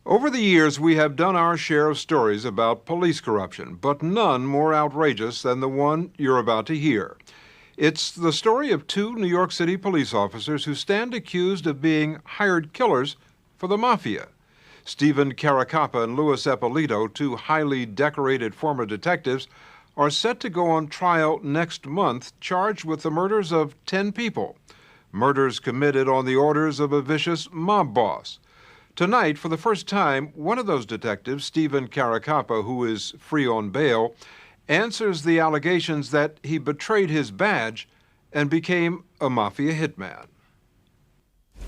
Over the years, we have done our share of stories about police corruption, but none more outrageous than the one you're about to hear. It's the story of two New York City police officers who stand accused of being hired killers for the Mafia. Stephen Caracappa and Louis Eppolito, two highly decorated former detectives, are set to go on trial next month, charged with the murders of 10 people. Murders committed on the orders of a vicious mob boss. Tonight, for the first time, one of those detectives, Stephen Caracappa, who is free on bail, answers the allegations that he betrayed his badge and became a mafia hitman.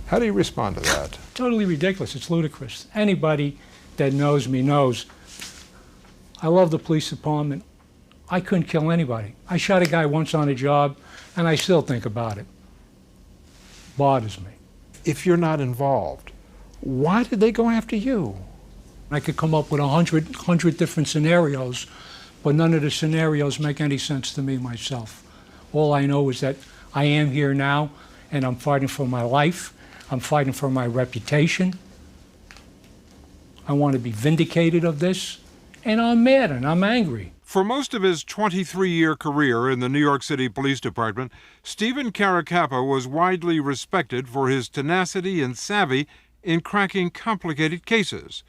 How do you respond to that? Totally ridiculous. It's ludicrous. Anybody that knows me knows I love the police department. I couldn't kill anybody. I shot a guy once on a job, and I still think about it. Bothers me. If you're not involved, why did they go after you? I could come up with 100 different scenarios, but none of the scenarios make any sense to me myself. All I know is that I am here now, and I'm fighting for my life. I'm fighting for my reputation. I want to be vindicated of this, and I'm mad and I'm angry. For most of his 23-year career in the New York City Police Department, Stephen Caracappa was widely respected for his tenacity and savvy in cracking complicated cases.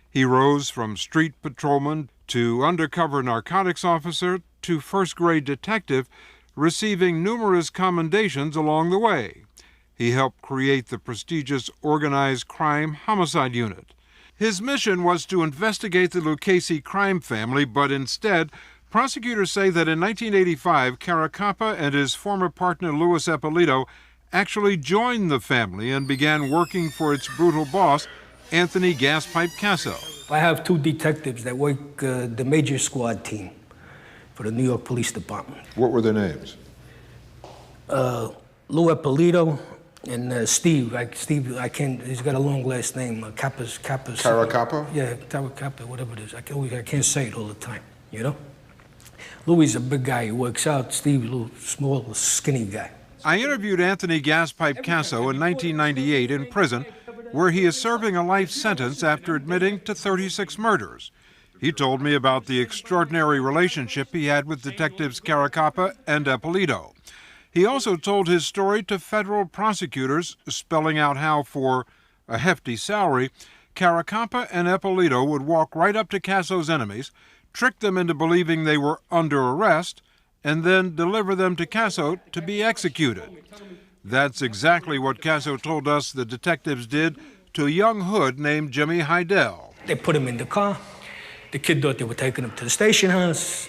He rose from street patrolman to undercover narcotics officer to first-grade detective, receiving numerous commendations along the way. He helped create the prestigious Organized Crime Homicide Unit. His mission was to investigate the Lucchese crime family, but instead, prosecutors say that in 1985, Caracappa and his former partner Louis Eppolito actually joined the family and began working for its brutal boss, Anthony Gaspipe Casso. I have two detectives that work the major squad team for the New York Police Department. What were their names? Lou Eppolito and Steve. I can't, he's got a long last name, Caracappa? Yeah, Caracappa, whatever it is. I can't say it all the time, you know? Louis is a big guy, he works out. Steve, a little small, skinny guy. I interviewed Anthony Gaspipe Casso in 1998 in prison, where he is serving a life sentence after admitting to 36 murders. He told me about the extraordinary relationship he had with detectives Caracappa and Eppolito. He also told his story to federal prosecutors, spelling out how, for a hefty salary, Caracappa and Eppolito would walk right up to Casso's enemies, trick them into believing they were under arrest, and then deliver them to Casso to be executed. That's exactly what Casso told us the detectives did to a young hood named Jimmy Heidel. They put him in the car. The kid thought they were taking him to the station house,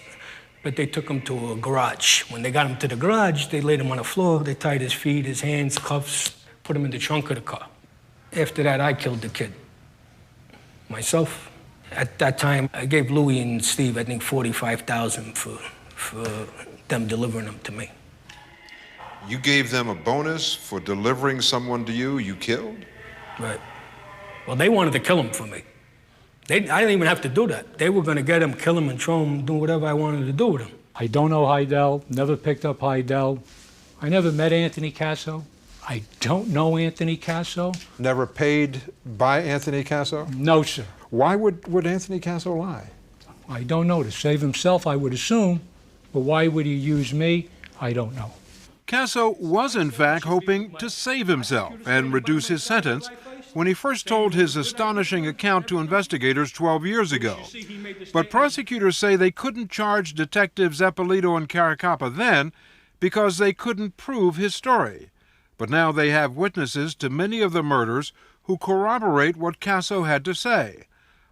but they took him to a garage. When they got him to the garage, they laid him on the floor, they tied his feet, his hands, cuffs, put him in the trunk of the car. After that, I killed the kid. Myself. At that time, I gave Louis and Steve, I think, $45,000 for them delivering them to me. You gave them a bonus for delivering someone to you killed? Right. Well, they wanted to kill him for me. I didn't even have to do that. They were going to get him, kill him, and throw him, do whatever I wanted to do with him. I don't know Heidel, never picked up Heidel. I never met Anthony Casso. I don't know Anthony Casso. Never paid by Anthony Casso? No, sir. Why would Anthony Casso lie? I don't know. To save himself, I would assume. But why would he use me? I don't know. Casso was, in fact, hoping to save himself and reduce his sentence when he first told his astonishing account to investigators 12 years ago. But prosecutors say they couldn't charge detectives Eppolito and Caracappa then because they couldn't prove his story. But now they have witnesses to many of the murders who corroborate what Casso had to say.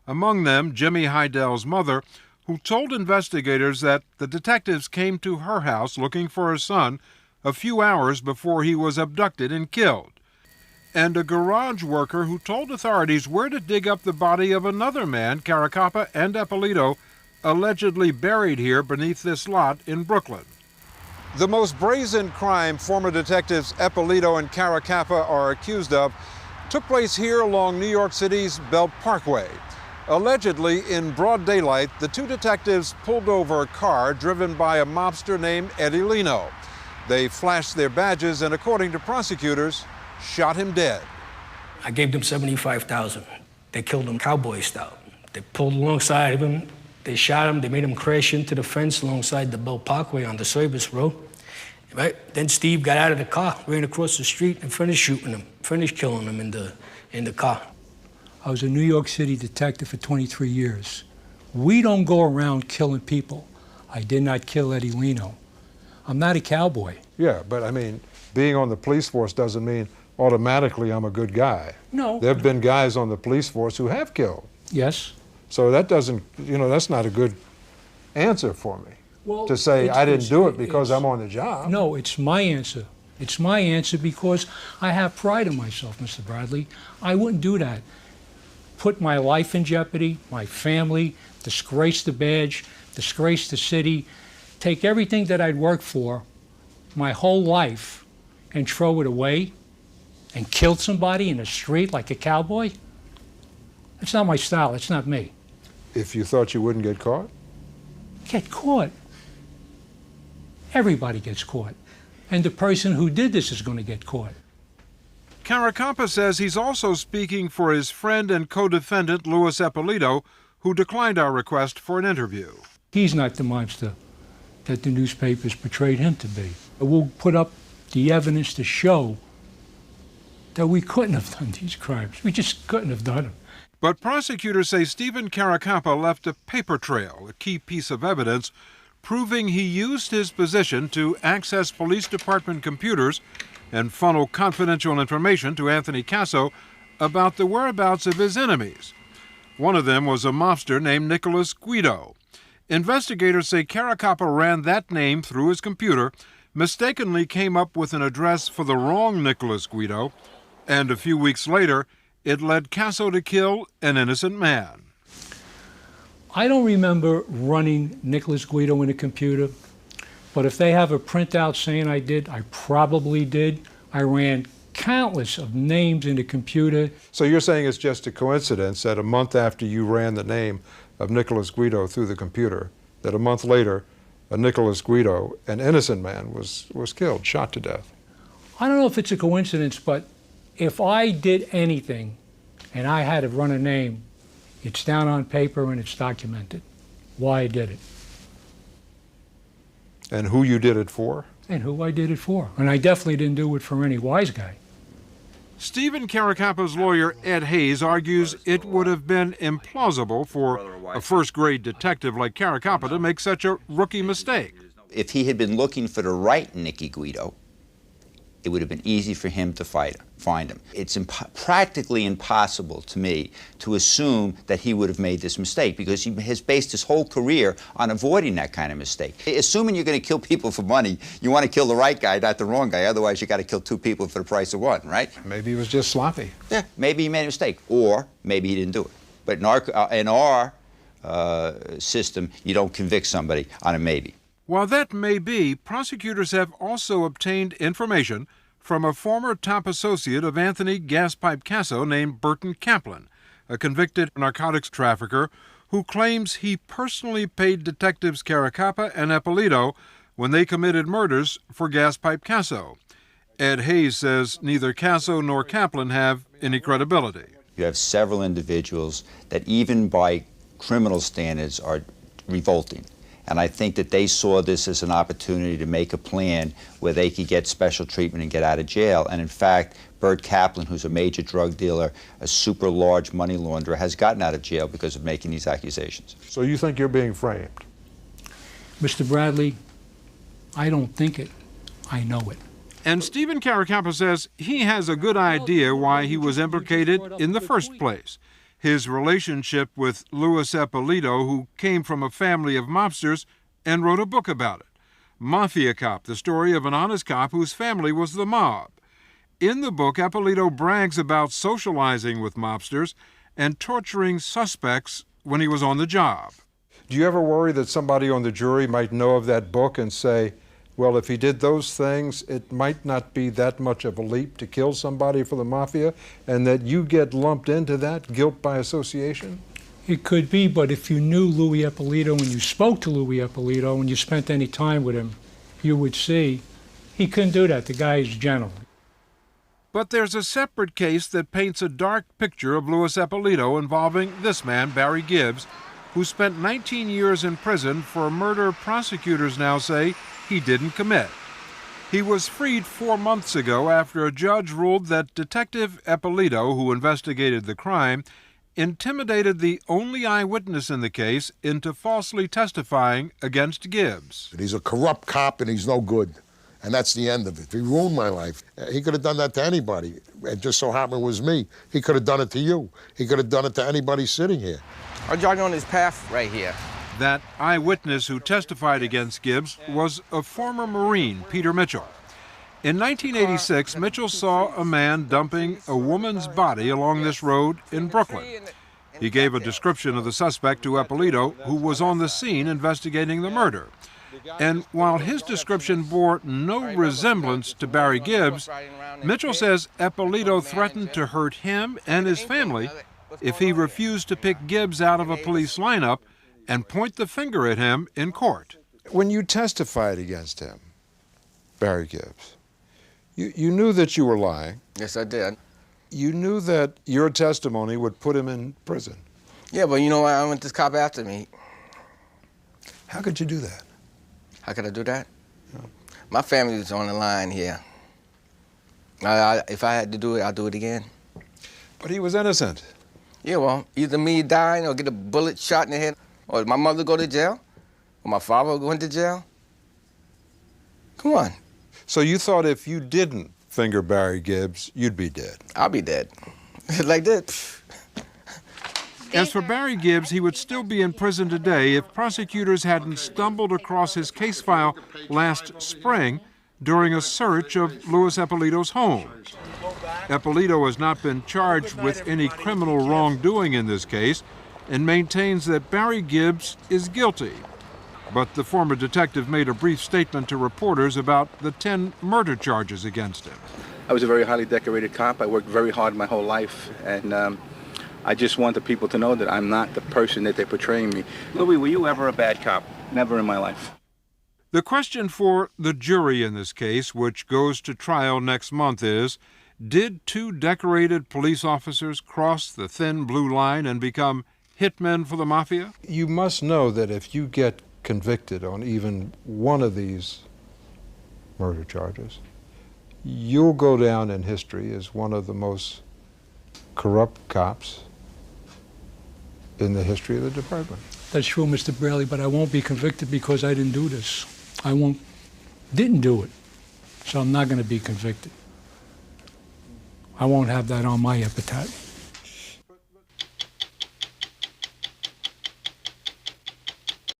Among them, Jimmy Heidel's mother, who told investigators that the detectives came to her house looking for her son a few hours before he was abducted and killed. And a garage worker who told authorities where to dig up the body of another man, Caracappa and Eppolito, allegedly buried here beneath this lot in Brooklyn. The most brazen crime former detectives Eppolito and Caracappa are accused of took place here along New York City's Belt Parkway. Allegedly, in broad daylight, the two detectives pulled over a car driven by a mobster named Eddie Lino. They flashed their badges and, according to prosecutors, shot him dead. I gave them $75,000 They killed him cowboy style. They pulled alongside of him, they shot him, they made him crash into the fence alongside the Bell Parkway on the service road. Right? Then Steve got out of the car, ran across the street, and finished shooting him, finished killing him in the car. I was a New York City detective for 23 years. We don't go around killing people. I did not kill Eddie Leno. I'm not a cowboy. Yeah, but I mean, being on the police force doesn't mean automatically I'm a good guy. No. There have been guys on the police force who have killed. Yes. So that doesn't, that's not a good answer for me. Well, to say I didn't do it because I'm on the job. No, it's my answer. It's my answer because I have pride in myself, Mr. Bradley. I wouldn't do that. Put my life in jeopardy, my family, disgrace the badge, disgrace the city, take everything that I'd worked for my whole life and throw it away and kill somebody in the street like a cowboy? It's not my style. It's not me. If you thought you wouldn't get caught? Get caught. Everybody gets caught. And the person who did this is going to get caught. Caracappa says he's also speaking for his friend and co-defendant Louis Eppolito, who declined our request for an interview. He's not the monster that the newspapers portrayed him to be. We'll put up the evidence to show that we couldn't have done these crimes. We just couldn't have done them. But prosecutors say Stephen Caracappa left a paper trail, a key piece of evidence, proving he used his position to access police department computers and funnel confidential information to Anthony Casso about the whereabouts of his enemies. One of them was a mobster named Nicholas Guido. Investigators say Caracappa ran that name through his computer, mistakenly came up with an address for the wrong Nicholas Guido, and a few weeks later, it led Casso to kill an innocent man. I don't remember running Nicholas Guido in a computer, but if they have a printout saying I did, I probably did. I ran countless of names in the computer. So you're saying it's just a coincidence that a month after you ran the name of Nicholas Guido through the computer, that a month later, a Nicholas Guido, an innocent man, was killed, shot to death? I don't know if it's a coincidence, but if I did anything and I had to run a name, it's down on paper and it's documented why I did it. And who you did it for? And who I did it for. And I definitely didn't do it for any wise guy. Stephen Caracappa's lawyer, Ed Hayes, argues it would have been implausible for a first-grade detective like Caracappa to make such a rookie mistake. If he had been looking for the right Nicky Guido, it would have been easy for him to find him. It's practically impossible to me to assume that he would have made this mistake because he has based his whole career on avoiding that kind of mistake. Assuming you're going to kill people for money, you want to kill the right guy, not the wrong guy. Otherwise, you got to kill two people for the price of one, right? Maybe he was just sloppy. Yeah, maybe he made a mistake, or maybe he didn't do it. But in our system, you don't convict somebody on a maybe. While that may be, prosecutors have also obtained information from a former top associate of Anthony Gaspipe Casso named Burton Kaplan, a convicted narcotics trafficker who claims he personally paid detectives Caracappa and Eppolito when they committed murders for Gaspipe Casso. Ed Hayes says neither Casso nor Kaplan have any credibility. You have several individuals that even by criminal standards are revolting. And I think that they saw this as an opportunity to make a plan where they could get special treatment and get out of jail. And in fact, Burt Kaplan, who's a major drug dealer, a super large money launderer, has gotten out of jail because of making these accusations. So you think you're being framed? Mr. Bradley, I don't think it. I know it. And Stephen Caracappa says he has a good idea why he was implicated in the first place. His relationship with Louis Eppolito, who came from a family of mobsters and wrote a book about it. Mafia Cop, the story of an honest cop whose family was the mob. In the book, Eppolito brags about socializing with mobsters and torturing suspects when he was on the job. Do you ever worry that somebody on the jury might know of that book and say, well, if he did those things, it might not be that much of a leap to kill somebody for the mafia, and that you get lumped into that, guilt by association? It could be, but if you knew Louis Eppolito and you spoke to Louis Eppolito and you spent any time with him, you would see he couldn't do that. The guy is gentle. But there's a separate case that paints a dark picture of Louis Eppolito involving this man, Barry Gibbs, who spent 19 years in prison for a murder prosecutors now say he didn't commit. He was freed 4 months ago after a judge ruled that Detective Eppolito, who investigated the crime, intimidated the only eyewitness in the case into falsely testifying against Gibbs. He's a corrupt cop and he's no good. And that's the end of it. He ruined my life. He could have done that to anybody. It just so happened it was me. He could have done it to you. He could have done it to anybody sitting here. I'm jogging on this path right here. That eyewitness who testified against Gibbs was a former Marine, Peter Mitchell. In 1986, Mitchell saw a man dumping a woman's body along this road in Brooklyn. He gave a description of the suspect to Eppolito, who was on the scene investigating the murder. And while his description bore no resemblance to Barry Gibbs, Mitchell says Eppolito threatened to hurt him and his family if he refused to pick Gibbs out of a police lineup and point the finger at him in court. When you testified against him, Barry Gibbs, you knew that you were lying. Yes, I did. You knew that your testimony would put him in prison. Yeah, but you know what? I want this cop after me. How could you do that? How could I do that? Yeah. My family was on the line here. If I had to do it, I'll do it again. But he was innocent. Yeah, well, either me dying or get a bullet shot in the head, or my mother go to jail, or my father go into jail. Come on. So you thought if you didn't finger Barry Gibbs, you'd be dead? I'll be dead. Like this. As for Barry Gibbs, he would still be in prison today if prosecutors hadn't stumbled across his case file last spring during a search of Louis Eppolito's home. Eppolito has not been charged with any criminal wrongdoing in this case and maintains that Barry Gibbs is guilty. But the former detective made a brief statement to reporters about the 10 murder charges against him. I was a very highly decorated cop. I worked very hard my whole life, and I just want the people to know that I'm not the person that they're portraying me. Louis, were you ever a bad cop? Never in my life. The question for the jury in this case, which goes to trial next month, is, did 2 decorated police officers cross the thin blue line and become hitmen for the Mafia? You must know that if you get convicted on even one of these murder charges, you'll go down in history as one of the most corrupt cops in the history of the department. That's true, Mr. Braley, but I won't be convicted because I didn't do this. Didn't do it, so I'm not going to be convicted. I won't have that on my epitaph.